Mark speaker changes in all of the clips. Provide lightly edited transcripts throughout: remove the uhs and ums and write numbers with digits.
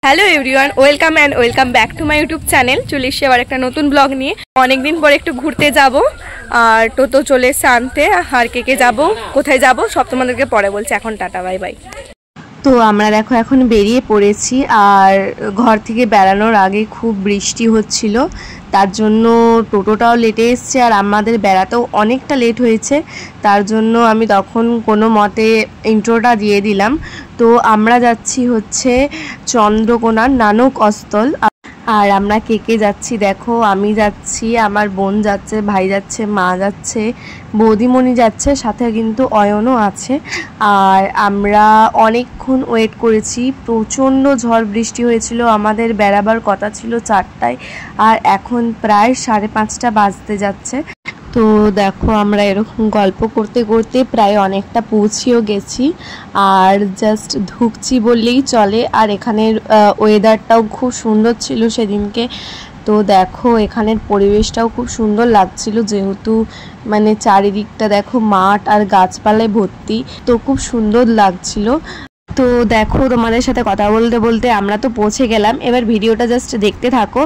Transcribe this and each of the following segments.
Speaker 1: Hello everyone, welcome back to my YouTube channel. চলে এসেছি আবার একটা নতুন ব্লগ নিয়ে। অনেকদিন পরে একটু ঘুরতে যাব, আর টোটো চলে এসে আনতে। আর কে যাব, কোথায় যাব সব তোমাদেরকে পরে বলছি। এখন টাটা, বাই বাই। তো আমরা দেখো এখন বেরিয়ে পড়েছি, আর ঘর থেকে বেড়ানোর আগে খুব বৃষ্টি হচ্ছিল, তার জন্য টোটোটাও লেটে এসছে, আর আমাদের বেড়াতেও অনেকটা লেট হয়েছে। তার জন্য আমি তখন কোনো মতে ইন্ট্রোটা দিয়ে দিলাম। তো আমরা যাচ্ছি হচ্ছে চন্দ্রকোনার নানক অস্তল। আর আমরা কে যাচ্ছি দেখো, আমি যাচ্ছি, আমার বোন যাচ্ছে, ভাই যাচ্ছে, মা যাচ্ছে, বৌদিমণি যাচ্ছে, সাথে কিন্তু অয়নও আছে। আর আমরা অনেকক্ষণ ওয়েট করেছি, প্রচণ্ড ঝড় বৃষ্টি হয়েছিল। আমাদের বেড়াবার কথা ছিল 4টায়, আর এখন প্রায় 5:30 বাজতে যাচ্ছে। তো দেখো আমরা এরকম গল্প করতে করতে প্রায় অনেকটা পৌঁছেও গেছি, আর জাস্ট ঢুকছি বললেই চলে। আর এখানের ওয়েদারটাও খুব সুন্দর ছিল সেদিনকে। তো দেখো এখানের পরিবেশটাও খুব সুন্দর লাগছিল, যেহেতু মানে চারিদিকটা দেখো মাঠ আর গাছপালায় ভর্তি, তো খুব সুন্দর লাগছিল। তো দেখো তোমাদের সাথে কথা বলতে বলতে আমরা তো পৌঁছে গেলাম। এবার ভিডিওটা জাস্ট দেখতে থাকো।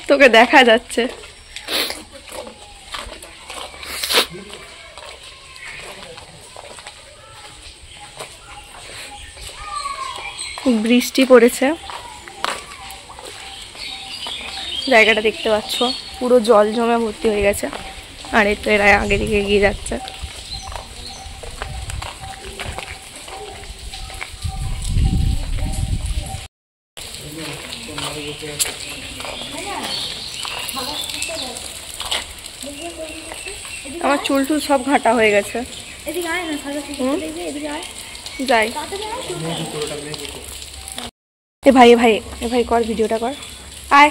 Speaker 1: তোকে দেখা যাচ্ছে। বৃষ্টি পড়েছে, জায়গাটা দেখতে পাচ্ছ পুরো জল জমে ভর্তি হয়ে গেছে। আর এই তো এরা আগে দিকে এগিয়ে যাচ্ছে। আমার চুল টুল সব ঘাটা হয়ে গেছে। যাই এ ভাই কর ভিডিওটা কর। আয়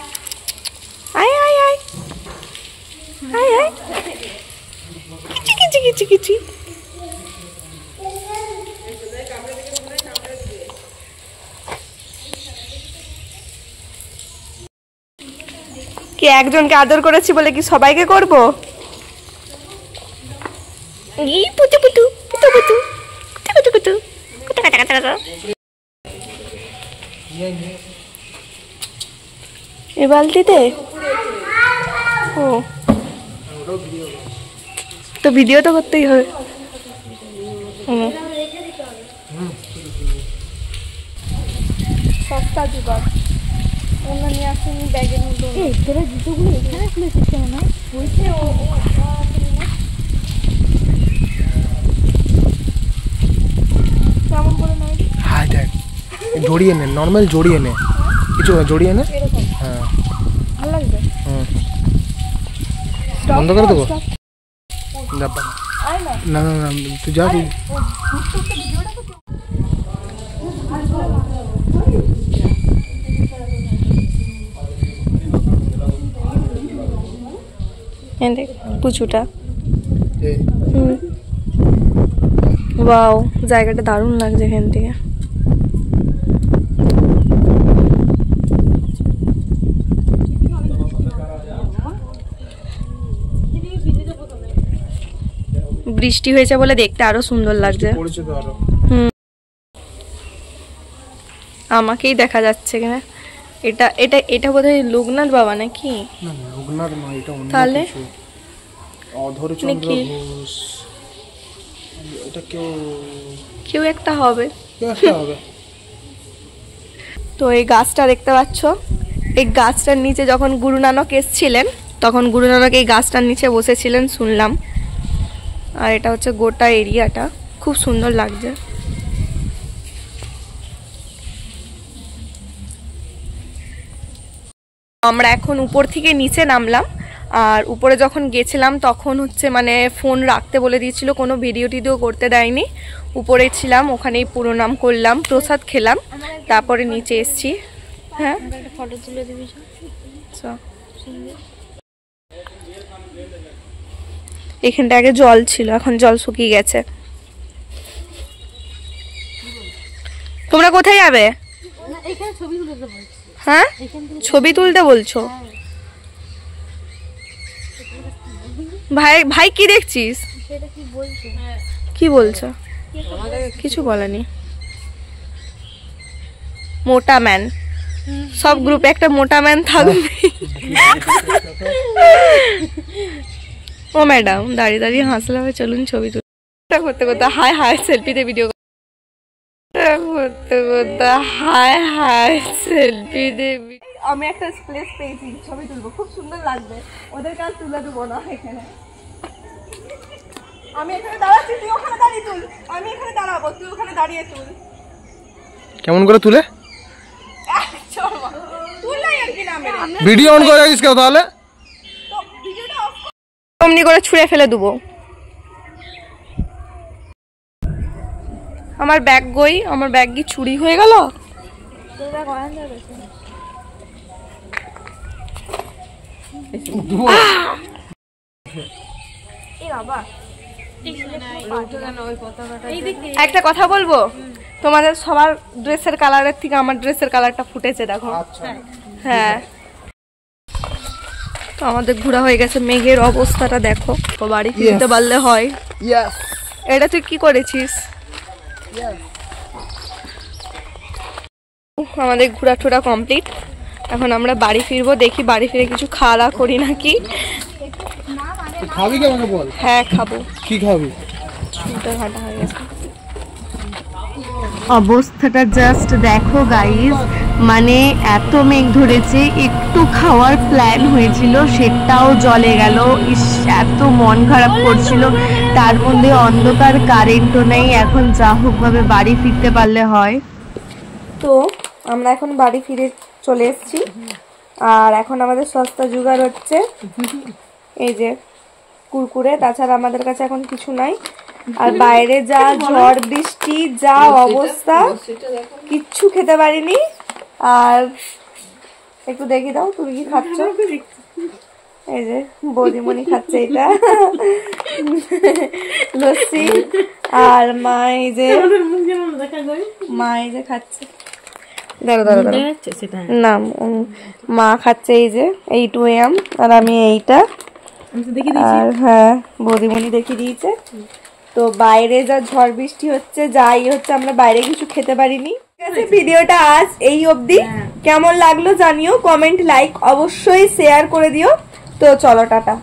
Speaker 1: আয় আয় আয় আয় আয়, কিচি কিচি কিচি। কি একজনকে আদর করেছি বলে কি সবাইকে করব? পুতু পুতু পুতু পুতু কুতু কুতু কুতু কাটা কাটা কাটা। এ বালতিতে ও তো ভিডিও তো করতেই হবে। সস্তা জুগার অন্য নিয়ে আসেনি ব্যাগের মধ্যে। তোরা জুতোগুলো এখানে খুলে শিখতে না বলছে কেমন করে নয়। হাই দেখ, জড়িয়ে নে, নর্মাল জড়িয়ে নে, কিছু জড়িয়ে নে। হ্যাঁ ভালো লাগবে। বন্ধ করে দেবো না না না, তুই যা। তুই পুচুটা ওয়াও, জায়গাটা দারুণ লাগছে এখান থেকে। বৃষ্টি হয়েছে বলে দেখতে আরো সুন্দর লাগছে। আমাকেই দেখা যাচ্ছে এখানে। এটা এটা এটা বোধহয় লোকনাথ বাবা নাকি? না লোকনাথ নয়, এটা অন্য কিছু। তাহলে অধরচন্দ্র ঘোষ, এটা কেউ একটা হবে। তো এই গাছটা দেখতে পাচ্ছ, এই গাছটার নিচে যখন গুরু নানক এসেছিলেন তখন গুরু নানক এই গাছটার নিচে বসেছিলেন শুনলাম। আর এটা হচ্ছে গোটা এরিয়াটা, খুব সুন্দর লাগছে। আমরা এখন উপর থেকে নিচে নামলাম, আর উপরে যখন গেছিলাম তখন হচ্ছে মানে ফোন রাখতে বলে দিয়েছিল, কোনো ভিডিও টিডিও করতে দেয়নি। উপরে ছিলাম, ওখানেই প্রণাম করলাম, প্রসাদ খেলাম, তারপরে নিচে এসছি। হ্যাঁ ফটো তুলে দিবি। এখানটা আগে জল ছিল, এখন জল শুকিয়ে গেছে। তোমরা কোথায় যাবে? হ্যাঁ ছবি তুলতে বলছো? ভাই ভাই কি দেখছিস? কি বলছো? কিছু বলেনি। মোটা ম্যান, সব গ্রুপে একটা মোটা ম্যান থাকবে। ও ম্যাডাম দাঁড়িয়ে দাঁড়িয়ে হাসলে হবে, চলুন ছবি তুলি। করতে করতে হাই হাই সেলফিতে ভিডিও করতে করতে হাই হাই সেলফিতে। আমি একটা প্লেস পেয়েছি, ছবি তুলবো, খুব সুন্দর লাগবে। ওদের কাজ তুলে দেবো না এখানে। আমি এখানে দাঁড়াচ্ছি, তুই ওখানে দাঁড়িয়ে তুল। আমি এখানে দাঁড়াবো, তুই ওখানে দাঁড়িয়ে তুল।
Speaker 2: কেমন করে তুলে? ভিডিও অন করে রাখিস কেউ তাহলে?
Speaker 1: অমনি করে ছুঁড়ে ফেলে দেবো। আমার ব্যাগ গই, আমার ব্যাগ কি চুরি হয়ে গেল? একটা কথা বলবো, তোমাদের সবার ড্রেসের কালারের থেকে আমার ড্রেসের কালারটা ফুটেছে, দেখো। হ্যাঁ, তো আমাদের ঘোরা হয়ে গেছে। মেঘের অবস্থাটা দেখো, বাড়ি ফিরতে পারলে হয়। এটা তুই কি করেছিস? আমাদের ঘোরা টোরা কমপ্লিট। এখন আমরা বাড়ি ফিরবো, দেখি বাড়ি ফিরে কিছু খাওয়া দাওয়া করি নাকি।
Speaker 2: খাবি কি আমাকে বল?
Speaker 1: হ্যাঁ খাবো।
Speaker 2: কি খাবি?
Speaker 1: ঘাটা হয়ে গেছে। অবস্থাটা জাস্ট দেখো গাইস, মানে এত মেঘ ধরেছে, একটু খাওয়ার প্ল্যান হয়েছিল সেটাও জলে গেল। ইস, এত মন খারাপ করছিল, তার মধ্যে অন্ধকার, কারেন্টও নেই। এখন যা হোক ভাবে বাড়ি ফিরতে পারলে হয়। তো আমরা এখন বাড়ি ফিরে চলে এসেছি, আর এখন আমাদের সস্তা জোগাড় হচ্ছে এই যে কুরকুরে। তাছাড়া আমাদের কাছে এখন কিছু নাই। আর বাইরে যা ঝড় বৃষ্টি, যা অবস্থা, কিচ্ছু খেতে পারিনি। আর একটু দেখি দাও, তুমি কি খাচ্ছ? এই যে বৌদিমণি খাচ্ছে এটা লস্যি। আর মা এই যে খাচ্ছে, না মা খাচ্ছে এই যে এই 2am, আর আমি এইটা। আর হ্যাঁ, বৌদিমণি দেখিয়ে দিয়েছে। তো বাইরে যা ঝড় বৃষ্টি হচ্ছে, যাই হচ্ছে, আমরা বাইরে কিছু খেতে পারিনি। ঠিক আছে, ভিডিওটা আজ এই অবধি। কেমন লাগলো জানিও, কমেন্ট, লাইক অবশ্যই শেয়ার করে দিও। তো চলো, টাটা।